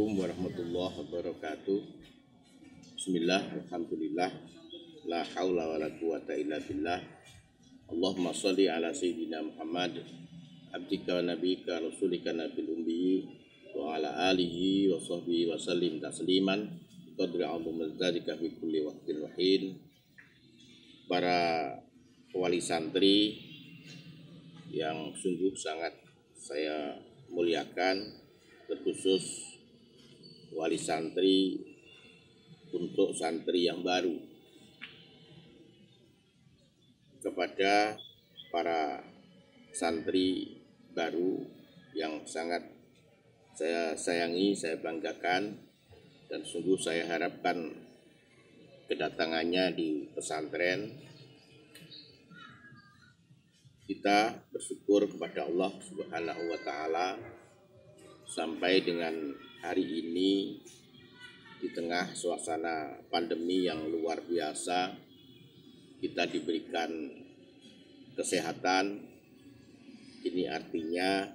Assalamualaikum warahmatullahi wabarakatuh. Bismillah, alhamdulillah, la haula wa la quwata illa billah. Allahumma sholli ala sayyidina Muhammad, abdika wa nabika rasulika nabil ummi wa ala alihi wa sahbihi wa sallim tasliman qadri azim dzalika fi kulli waqtin wa hin. Para wali santri yang sungguh sangat saya muliakan, terkhusus wali santri untuk santri yang baru. Kepada para santri baru yang sangat saya sayangi, saya banggakan, dan sungguh saya harapkan kedatangannya di pesantren. Kita bersyukur kepada Allah Subhanahu wa Ta'ala sampai dengan hari ini di tengah suasana pandemi yang luar biasa, kita diberikan kesehatan. Ini artinya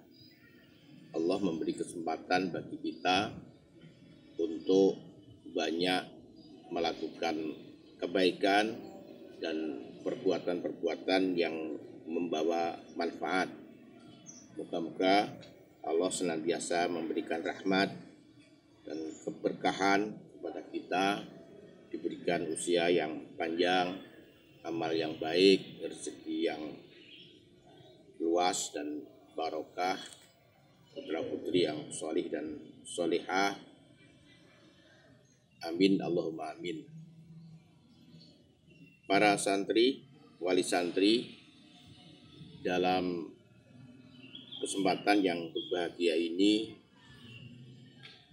Allah memberi kesempatan bagi kita untuk banyak melakukan kebaikan dan perbuatan-perbuatan yang membawa manfaat. Moga-moga Allah senantiasa memberikan rahmat dan keberkahan kepada kita, diberikan usia yang panjang, amal yang baik, rezeki yang luas dan barokah, putra-putri yang sholih dan sholihah. Amin, Allahumma amin. Para santri, wali santri, dalam kesempatan yang berbahagia ini,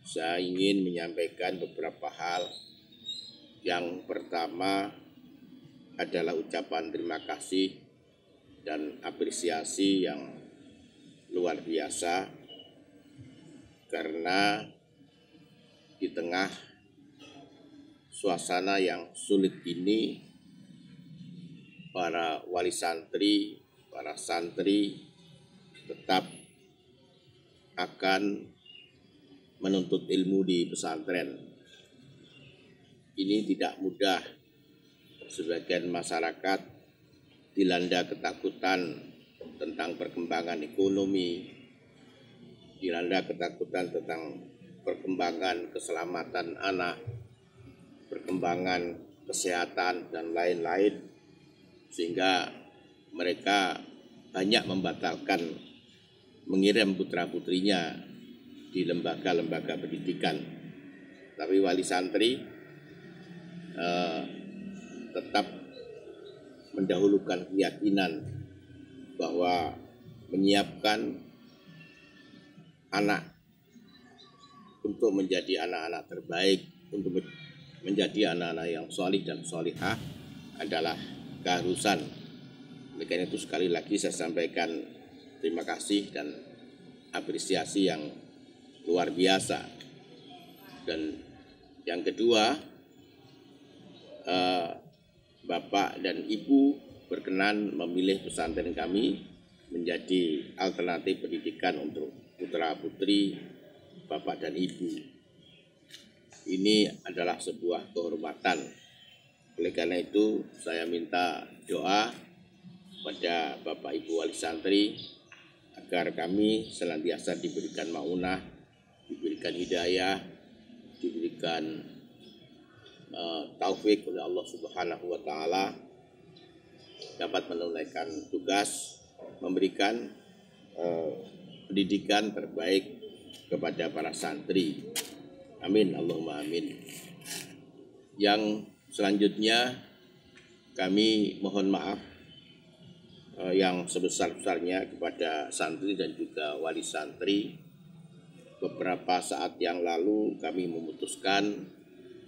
saya ingin menyampaikan beberapa hal. Yang pertama adalah ucapan terima kasih dan apresiasi yang luar biasa, karena di tengah suasana yang sulit ini, para wali santri, para santri tetap akan menuntut ilmu di pesantren. Ini tidak mudah. Sebagian masyarakat dilanda ketakutan tentang perkembangan ekonomi, dilanda ketakutan tentang perkembangan keselamatan anak, perkembangan kesehatan, dan lain-lain, sehingga mereka banyak membatalkan mengirim putra-putrinya di lembaga-lembaga pendidikan. Tapi wali santri tetap mendahulukan keyakinan bahwa menyiapkan anak untuk menjadi anak-anak terbaik, untuk menjadi anak-anak yang sholih dan sholihah adalah keharusan. Oleh karena itu, sekali lagi saya sampaikan terima kasih dan apresiasi yang luar biasa. Dan yang kedua, Bapak dan Ibu berkenan memilih pesantren kami menjadi alternatif pendidikan untuk putra-putri Bapak dan Ibu. Ini adalah sebuah kehormatan. Oleh karena itu, saya minta doa pada Bapak Ibu wali santri agar kami senantiasa diberikan maunah, diberikan hidayah, diberikan taufik oleh Allah Subhanahu wa Ta'ala, dapat menunaikan tugas memberikan pendidikan terbaik kepada para santri. Amin, Allahumma amin. Yang selanjutnya, kami mohon maaf yang sebesar-besarnya kepada santri dan juga wali santri. Beberapa saat yang lalu kami memutuskan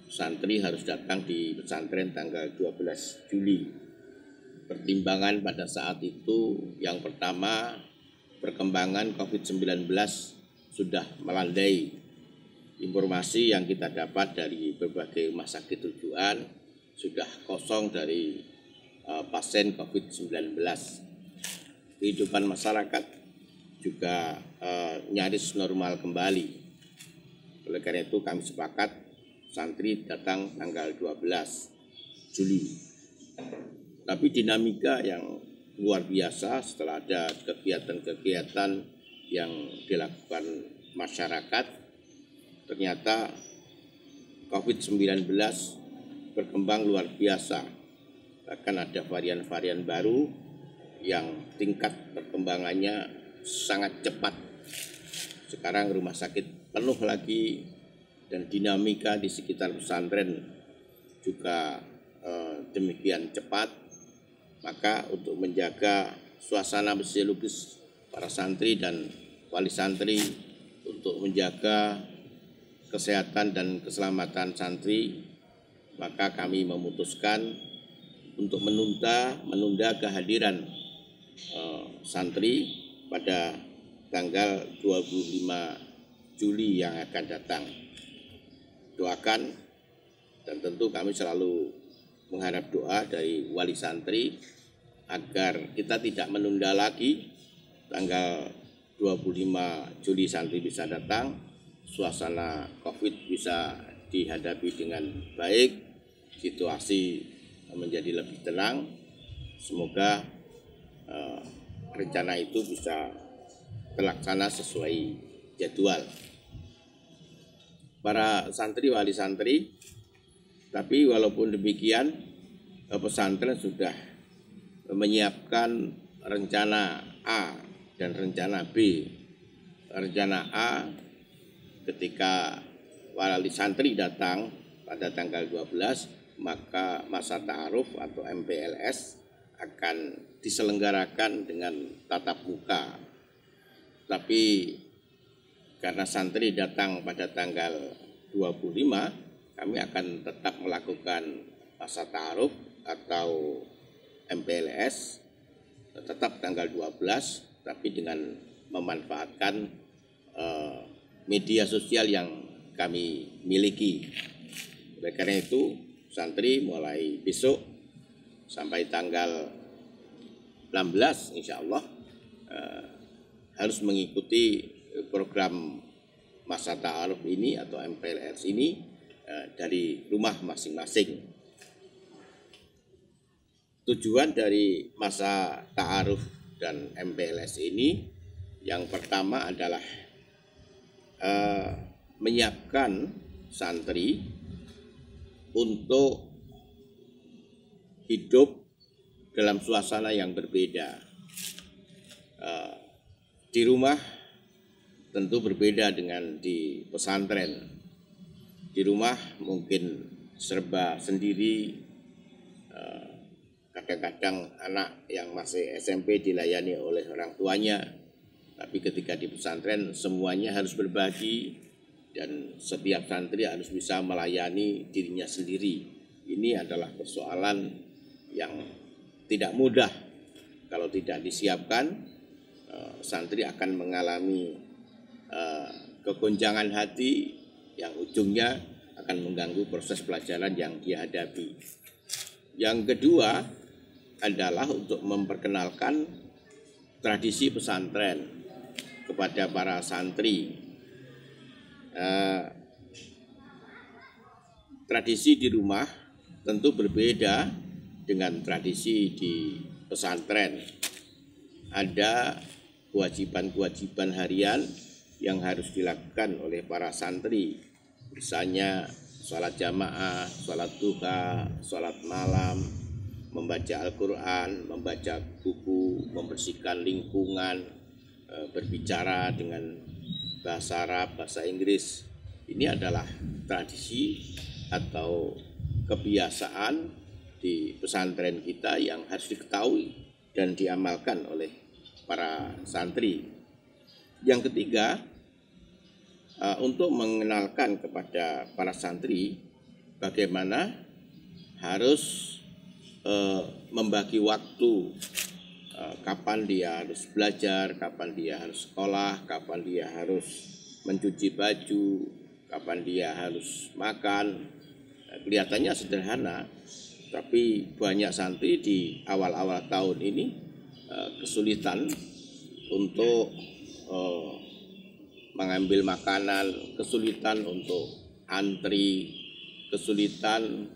santri harus datang di pesantren tanggal 12 Juli. Pertimbangan pada saat itu, yang pertama, perkembangan COVID-19 sudah melandai. Informasi yang kita dapat dari berbagai rumah sakit rujukan sudah kosong dari pasien COVID-19. Kehidupan masyarakat juga nyaris normal kembali. Oleh karena itu kami sepakat santri datang tanggal 12 Juli. Tapi dinamika yang luar biasa setelah ada kegiatan-kegiatan yang dilakukan masyarakat, ternyata COVID-19 berkembang luar biasa. Bahkan ada varian-varian baru yang tingkat perkembangannya sangat cepat. Sekarang rumah sakit penuh lagi dan dinamika di sekitar pesantren juga demikian cepat. Maka untuk menjaga suasana psikologis para santri dan wali santri, untuk menjaga kesehatan dan keselamatan santri, maka kami memutuskan untuk menunda kehadiran santri pada tanggal 25 Juli yang akan datang. Doakan, dan tentu kami selalu mengharap doa dari wali santri agar kita tidak menunda lagi. Tanggal 25 Juli santri bisa datang, suasana COVID bisa dihadapi dengan baik, situasi menjadi lebih tenang. Semoga rencana itu bisa terlaksana sesuai jadwal. Para santri, wali santri, tapi walaupun demikian, pesantren sudah menyiapkan rencana A dan rencana B. Rencana A, ketika wali santri datang pada tanggal 12, maka masa ta'aruf atau MPLS akan diselenggarakan dengan tatap muka. Tapi karena santri datang pada tanggal 25, kami akan tetap melakukan masa ta'aruf atau MPLS tetap tanggal 12, tapi dengan memanfaatkan media sosial yang kami miliki. Oleh karena itu, santri mulai besok sampai tanggal 16 insya Allah harus mengikuti program masa ta'aruf ini atau MPLS ini dari rumah masing-masing. Tujuan dari masa ta'aruf dan MPLS ini yang pertama adalah menyiapkan santri untuk hidup dalam suasana yang berbeda. Di rumah tentu berbeda dengan di pesantren. Di rumah mungkin serba sendiri, kadang-kadang anak yang masih SMP dilayani oleh orang tuanya, tapi ketika di pesantren semuanya harus berbagi dan setiap santri harus bisa melayani dirinya sendiri. Ini adalah persoalan yang tidak mudah. Kalau tidak disiapkan, santri akan mengalami kegonjangan hati yang ujungnya akan mengganggu proses pelajaran yang dia hadapi. Yang kedua adalah untuk memperkenalkan tradisi pesantren kepada para santri. Tradisi di rumah tentu berbeda dengan tradisi di pesantren. Ada kewajiban-kewajiban harian yang harus dilakukan oleh para santri, misalnya sholat jamaah, sholat duha, sholat malam, membaca Al-Quran, membaca buku, membersihkan lingkungan, berbicara dengan bahasa Arab, bahasa Inggris. Ini adalah tradisi atau kebiasaan di pesantren kita yang harus diketahui dan diamalkan oleh para santri. Yang ketiga, untuk mengenalkan kepada para santri bagaimana harus membagi waktu, kapan dia harus belajar, kapan dia harus sekolah, kapan dia harus mencuci baju, kapan dia harus makan. Kelihatannya sederhana, tapi banyak santri di awal-awal tahun ini kesulitan untuk mengambil makanan, kesulitan untuk antri, kesulitan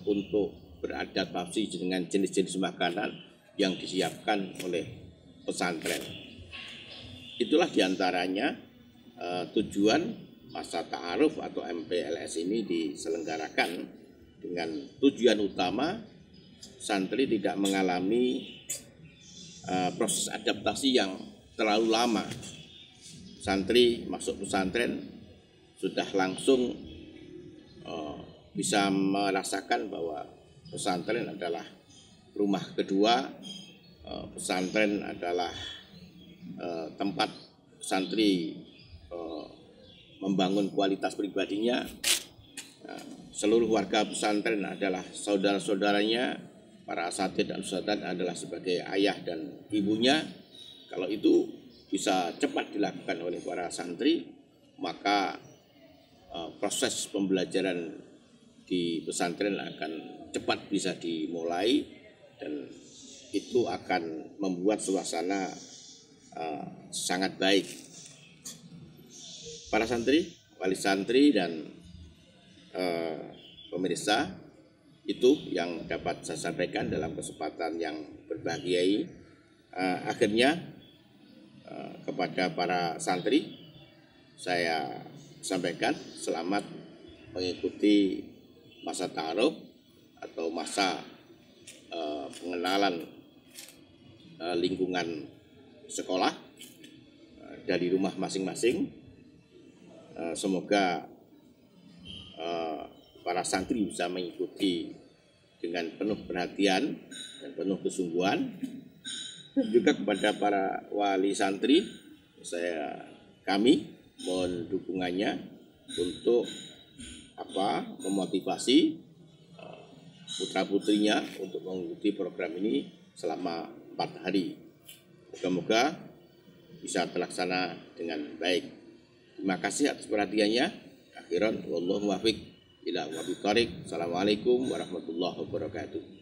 untuk beradaptasi dengan jenis-jenis makanan yang disiapkan oleh pesantren. Itulah diantaranya tujuan masa ta'aruf atau MPLS ini diselenggarakan dengan tujuan utama santri tidak mengalami proses adaptasi yang terlalu lama. Santri masuk pesantren sudah langsung bisa merasakan bahwa pesantren adalah rumah kedua, pesantren adalah tempat santri membangun kualitas pribadinya. Seluruh warga pesantren adalah saudara-saudaranya, para asatidz dan ustadzat adalah sebagai ayah dan ibunya. Kalau itu bisa cepat dilakukan oleh para santri, maka proses pembelajaran di pesantren akan cepat bisa dimulai dan itu akan membuat suasana sangat baik. Para santri, wali santri dan pemirsa, itu yang dapat saya sampaikan dalam kesempatan yang berbahagia ini. Akhirnya kepada para santri saya sampaikan selamat mengikuti masa ta'aruf atau masa pengenalan lingkungan sekolah dari rumah masing-masing. Semoga para santri bisa mengikuti dengan penuh perhatian dan penuh kesungguhan. Dan juga kepada para wali santri, kami mohon dukungannya untuk memotivasi putra-putrinya untuk mengikuti program ini selama 4 hari. Moga-moga bisa terlaksana dengan baik. Terima kasih atas perhatiannya. Akhiran wallahu muwaffiq ila aqwamit thoriq. Assalamualaikum warahmatullahi wabarakatuh.